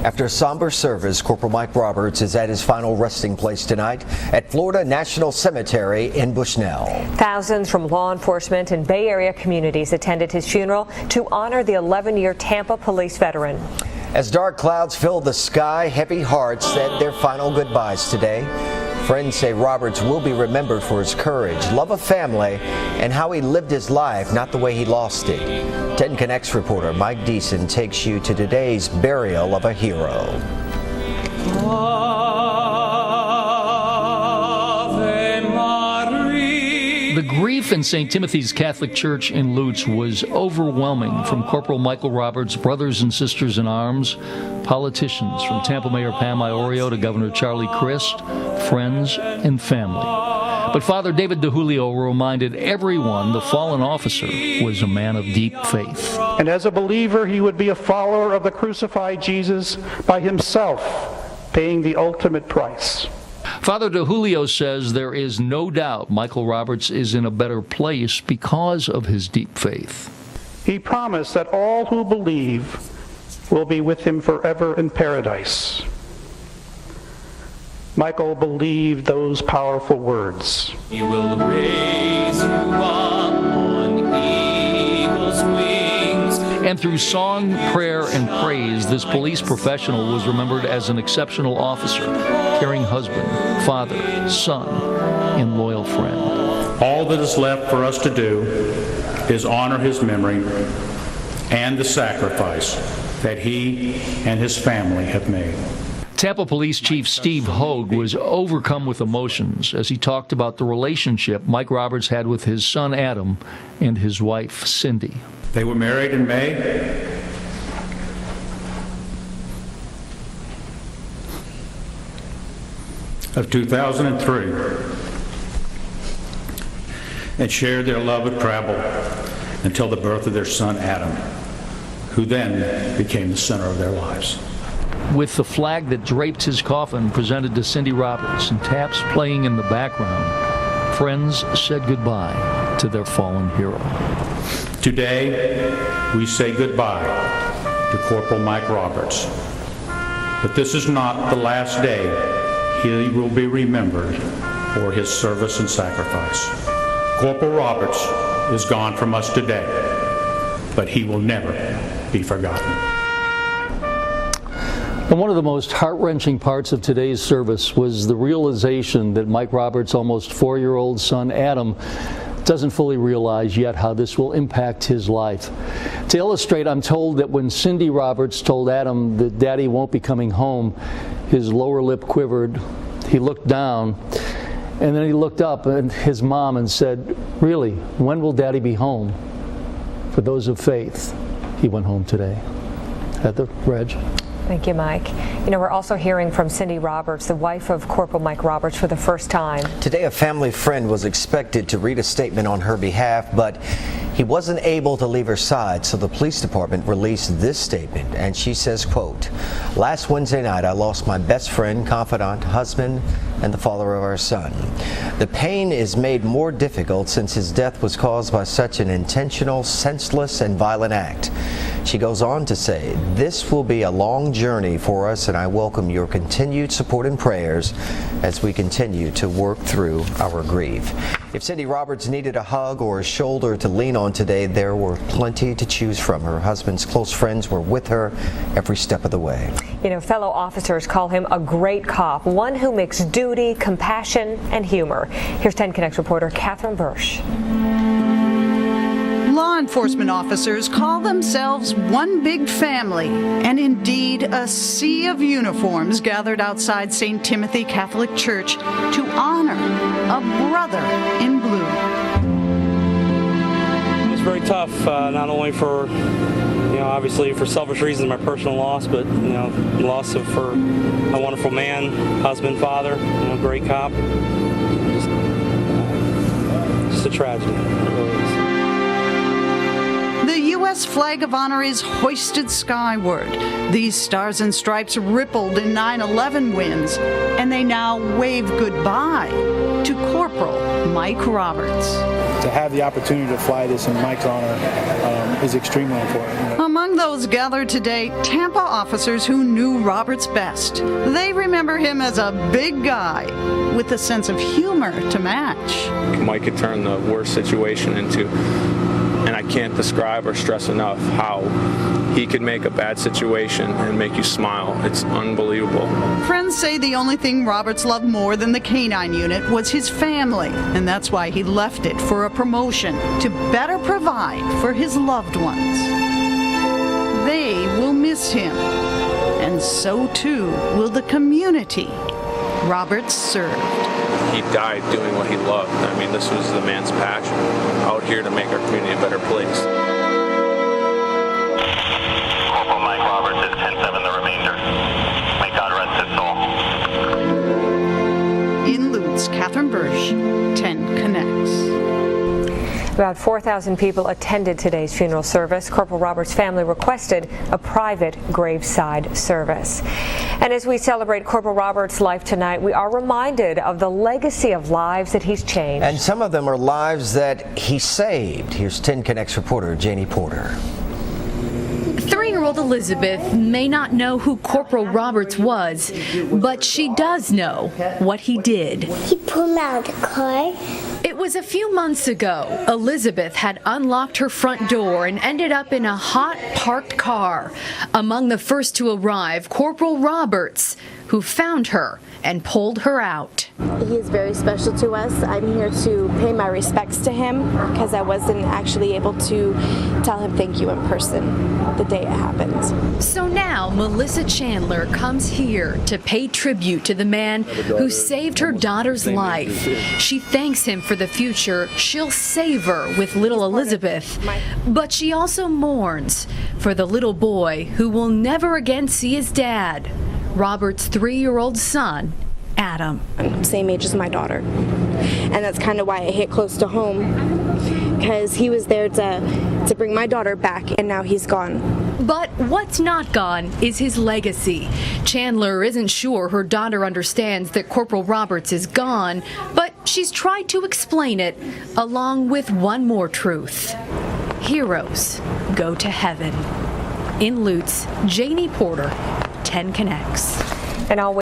After a somber service, Corporal Mike Roberts is at his final resting place tonight at Florida National Cemetery in Bushnell. Thousands from law enforcement and Bay Area communities attended his funeral to honor the 11-year Tampa Police veteran. As dark clouds filled the sky, heavy hearts said their final goodbyes today. Friends say Roberts will be remembered for his courage, love of family, and how he lived his life, not the way he lost it. 10 Connects reporter Mike Deason takes you to today's burial of a hero. The grief in St. Timothy's Catholic Church in Lutz was overwhelming. From Corporal Michael Roberts' brothers and sisters in arms, politicians from Tampa Mayor Pam Iorio to Governor Charlie Crist, friends and family. But Father David DeJulio reminded everyone the fallen officer was a man of deep faith. And as a believer, he would be a follower of the crucified Jesus by himself, paying the ultimate price. Father DeJulio says there is no doubt Michael Roberts is in a better place because of his deep faith. He promised that all who believe will be with him forever in paradise. Michael believed those powerful words. He will raise you up on eagle's wings. And through song, prayer, and praise, this police professional was remembered as an exceptional officer, caring husband, father, son, and loyal friend. All that is left for us to do is honor his memory and the sacrifice that he and his family have made. Tampa Police Chief Steve Hogue was overcome with emotions as he talked about the relationship Mike Roberts had with his son Adam and his wife Cindy. They were married in May of 2003 and shared their love of travel until the birth of their son Adam, who then became the center of their lives. With the flag that draped his coffin presented to Cindy Roberts and taps playing in the background, friends said goodbye to their fallen hero. Today, we say goodbye to Corporal Mike Roberts. But this is not the last day he will be remembered for his service and sacrifice. Corporal Roberts is gone from us today, but he will never be forgotten. And one of the most heart-wrenching parts of today's service was the realization that Mike Roberts' almost 4-year-old son Adam doesn't fully realize yet how this will impact his life. To illustrate, I'm told that when Cindy Roberts told Adam that Daddy won't be coming home, his lower lip quivered, he looked down, and then he looked up at his mom and said, "Really, when will Daddy be home?" For those of faith, he went home today. Heather, Reg. Thank you, Mike. You know, we're also hearing from Cindy Roberts, the wife of Corporal Mike Roberts, for the first time. Today, a family friend was expected to read a statement on her behalf, but he wasn't able to leave her side, so the police department released this statement, and she says, quote, "Last Wednesday night, I lost my best friend, confidant, husband, and the father of our son. The pain is made more difficult since his death was caused by such an intentional, senseless, and violent act." She goes on to say, "This will be a long journey for us, and I welcome your continued support and prayers as we continue to work through our grief." If Cindy Roberts needed a hug or a shoulder to lean on today, there were plenty to choose from. Her husband's close friends were with her every step of the way. You know, fellow officers call him a great cop, one who mixed duty, compassion, and humor. Here's 10 Connects reporter Catherine Bursch. Law enforcement officers call themselves one big family, and indeed a sea of uniforms gathered outside St. Timothy Catholic Church to honor a brother in blue. It was very tough, not only for, obviously for selfish reasons, my personal loss, but, loss for a wonderful man, husband, father, great cop. Just a tragedy. It really is. The U.S. flag of honor is hoisted skyward. These stars and stripes rippled in 9/11 winds, and they now wave goodbye to Corporal Mike Roberts. To have the opportunity to fly this in Mike's honor is extremely important. Among those gathered today, Tampa officers who knew Roberts best. They remember him as a big guy with a sense of humor to match. Mike could turn the worst situation into, and I can't describe or stress enough how he could make a bad situation and make you smile. It's unbelievable. Friends say the only thing Roberts loved more than the canine unit was his family, and that's why he left it for a promotion to better provide for his loved ones. They will miss him, and so too will the community Roberts served. He died doing what he loved. I mean, this was the man's passion, out here to make our community a better place. Corporal Mike Roberts is 10-7 the remainder. May God rest his soul. In Lutz, Catherine Bursch, 10 Connects. About 4,000 people attended today's funeral service. Corporal Roberts' family requested a private graveside service. And as we celebrate Corporal Roberts' life tonight, we are reminded of the legacy of lives that he's changed. And some of them are lives that he saved. Here's 10 Connects reporter Janie Porter. 3-year-old Elizabeth may not know who Corporal Roberts was, but she does know what he did. He pulled me out of the car. It was a few months ago. Elizabeth had unlocked her front door and ended up in a hot parked car. Among the first to arrive, Corporal Roberts, who found her and pulled her out. He is very special to us. I'm here to pay my respects to him because I wasn't actually able to tell him thank you in person the day it happened. So now Melissa Chandler comes here to pay tribute to the man who saved her daughter's life. She thanks him for the future she'll savor with little Elizabeth, but she also mourns for the little boy who will never again see his dad, Robert's 3-year-old son, Adam. Same age as my daughter. And that's kind of why it hit close to home, because he was there to bring my daughter back, and now he's gone. But what's not gone is his legacy. Chandler isn't sure her daughter understands that Corporal Roberts is gone, but she's tried to explain it, along with one more truth. Heroes go to heaven. In Lutz, Janie Porter, 10 Connects. And always